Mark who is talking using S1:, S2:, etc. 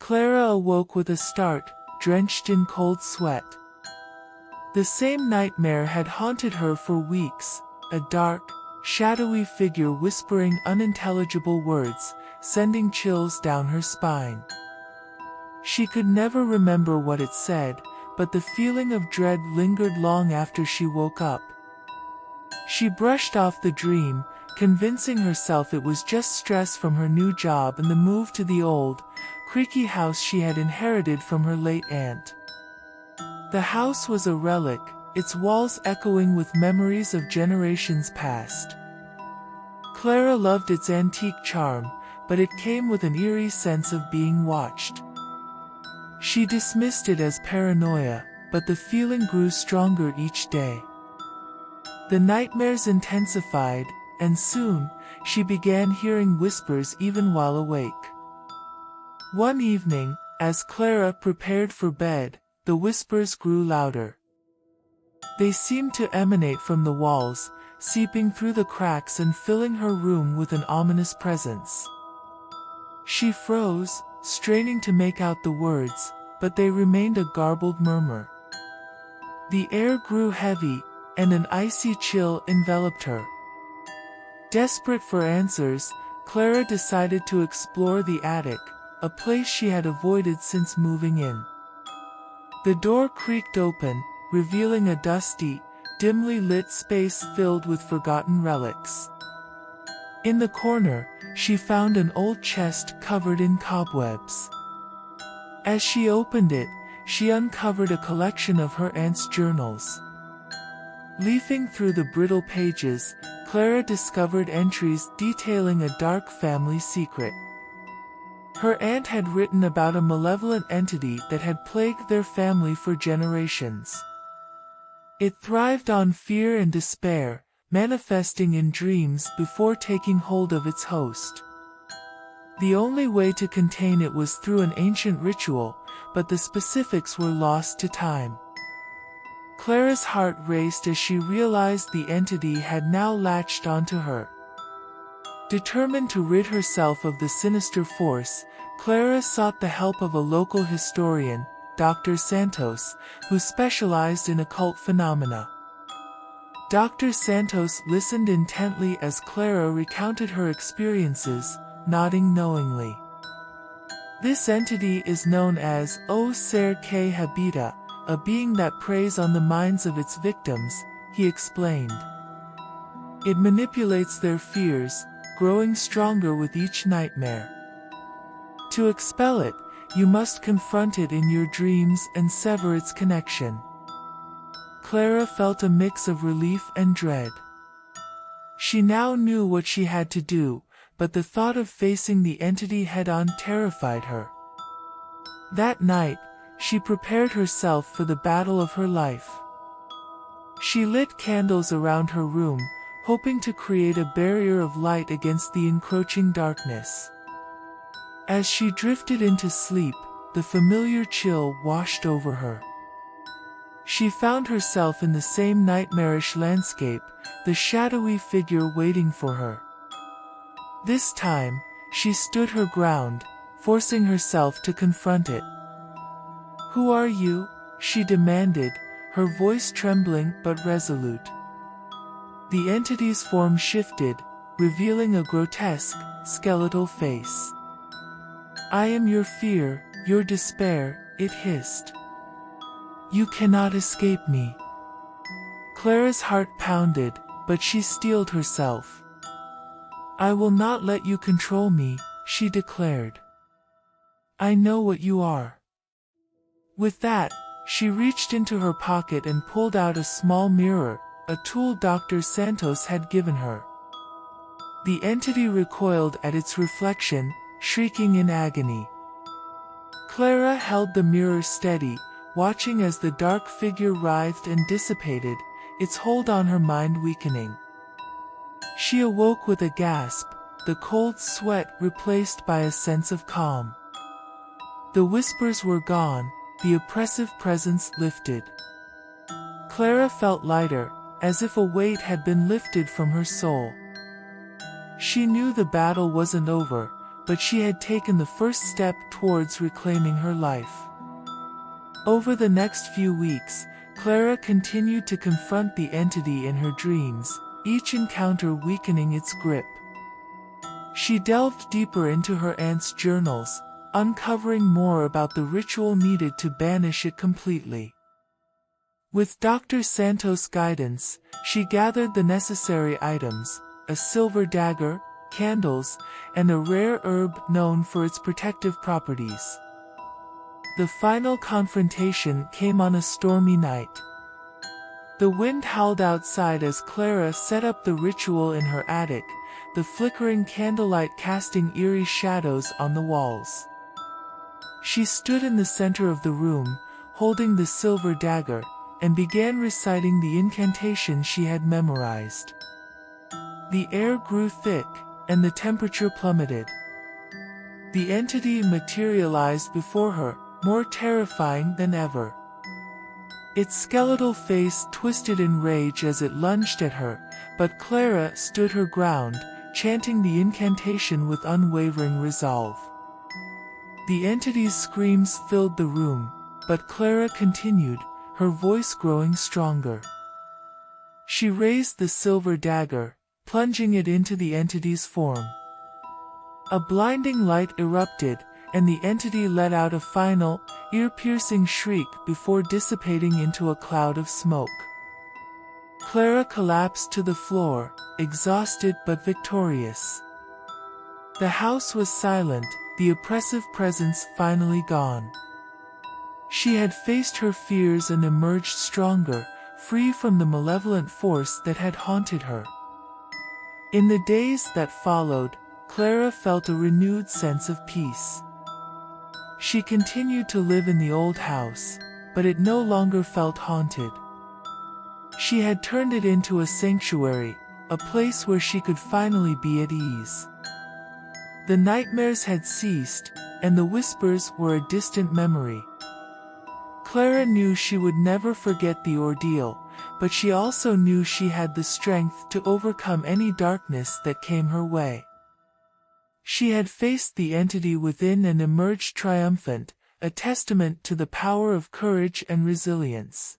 S1: Clara awoke with a start, drenched in cold sweat. The same nightmare had haunted her for weeks, a dark, shadowy figure whispering unintelligible words, sending chills down her spine. She could never remember what it said, but the feeling of dread lingered long after she woke up. She brushed off the dream, convincing herself it was just stress from her new job and the move to the old, creaky house she had inherited from her late aunt. The house was a relic, its walls echoing with memories of generations past. Clara loved its antique charm, but it came with an eerie sense of being watched. She dismissed it as paranoia, but the feeling grew stronger each day. The nightmares intensified, and soon, she began hearing whispers even while awake. One evening, as Clara prepared for bed, the whispers grew louder. They seemed to emanate from the walls, seeping through the cracks and filling her room with an ominous presence. She froze, straining to make out the words, but they remained a garbled murmur. The air grew heavy, and an icy chill enveloped her. Desperate for answers, Clara decided to explore the attic, a place she had avoided since moving in. The door creaked open, revealing a dusty, dimly lit space filled with forgotten relics. In the corner, she found an old chest covered in cobwebs. As she opened it, she uncovered a collection of her aunt's journals. Leafing through the brittle pages, Clara discovered entries detailing a dark family secret. Her aunt had written about a malevolent entity that had plagued their family for generations. It thrived on fear and despair, manifesting in dreams before taking hold of its host. The only way to contain it was through an ancient ritual, but the specifics were lost to time. Clara's heart raced as she realized the entity had now latched onto her. Determined to rid herself of the sinister force, Clara sought the help of a local historian, Dr. Santos, who specialized in occult phenomena. Dr. Santos listened intently as Clara recounted her experiences, nodding knowingly. This entity is known as O Ser que Habita, a being that preys on the minds of its victims, he explained. It manipulates their fears, growing stronger with each nightmare. To expel it, you must confront it in your dreams and sever its connection. Clara felt a mix of relief and dread. She now knew what she had to do, but the thought of facing the entity head-on terrified her. That night, she prepared herself for the battle of her life. She lit candles around her room, hoping to create a barrier of light against the encroaching darkness. As she drifted into sleep, the familiar chill washed over her. She found herself in the same nightmarish landscape, the shadowy figure waiting for her. This time, she stood her ground, forcing herself to confront it. "Who are you?" she demanded, her voice trembling but resolute. The entity's form shifted, revealing a grotesque, skeletal face. "I am your fear, your despair," it hissed. "You cannot escape me." Clara's heart pounded, but she steeled herself. "I will not let you control me," she declared. "I know what you are." With that, she reached into her pocket and pulled out a small mirror, a tool Dr. Santos had given her. The entity recoiled at its reflection, shrieking in agony. Clara held the mirror steady, watching as the dark figure writhed and dissipated, its hold on her mind weakening. She awoke with a gasp, the cold sweat replaced by a sense of calm. The whispers were gone, the oppressive presence lifted. Clara felt lighter, as if a weight had been lifted from her soul. She knew the battle wasn't over, but she had taken the first step towards reclaiming her life. Over the next few weeks, Clara continued to confront the entity in her dreams, each encounter weakening its grip. She delved deeper into her aunt's journals, uncovering more about the ritual needed to banish it completely. With Dr. Santos' guidance, she gathered the necessary items, a silver dagger, candles, and a rare herb known for its protective properties. The final confrontation came on a stormy night. The wind howled outside as Clara set up the ritual in her attic, the flickering candlelight casting eerie shadows on the walls. She stood in the center of the room, holding the silver dagger, and began reciting the incantation she had memorized. The air grew thick, and the temperature plummeted. The entity materialized before her, more terrifying than ever. Its skeletal face twisted in rage as it lunged at her, but Clara stood her ground, chanting the incantation with unwavering resolve. The entity's screams filled the room, but Clara continued, her voice growing stronger. She raised the silver dagger, plunging it into the entity's form. A blinding light erupted, and the entity let out a final, ear-piercing shriek before dissipating into a cloud of smoke. Clara collapsed to the floor, exhausted but victorious. The house was silent, the oppressive presence finally gone. She had faced her fears and emerged stronger, free from the malevolent force that had haunted her. In the days that followed, Clara felt a renewed sense of peace. She continued to live in the old house, but it no longer felt haunted. She had turned it into a sanctuary, a place where she could finally be at ease. The nightmares had ceased, and the whispers were a distant memory. Clara knew she would never forget the ordeal, but she also knew she had the strength to overcome any darkness that came her way. She had faced the entity within and emerged triumphant, a testament to the power of courage and resilience.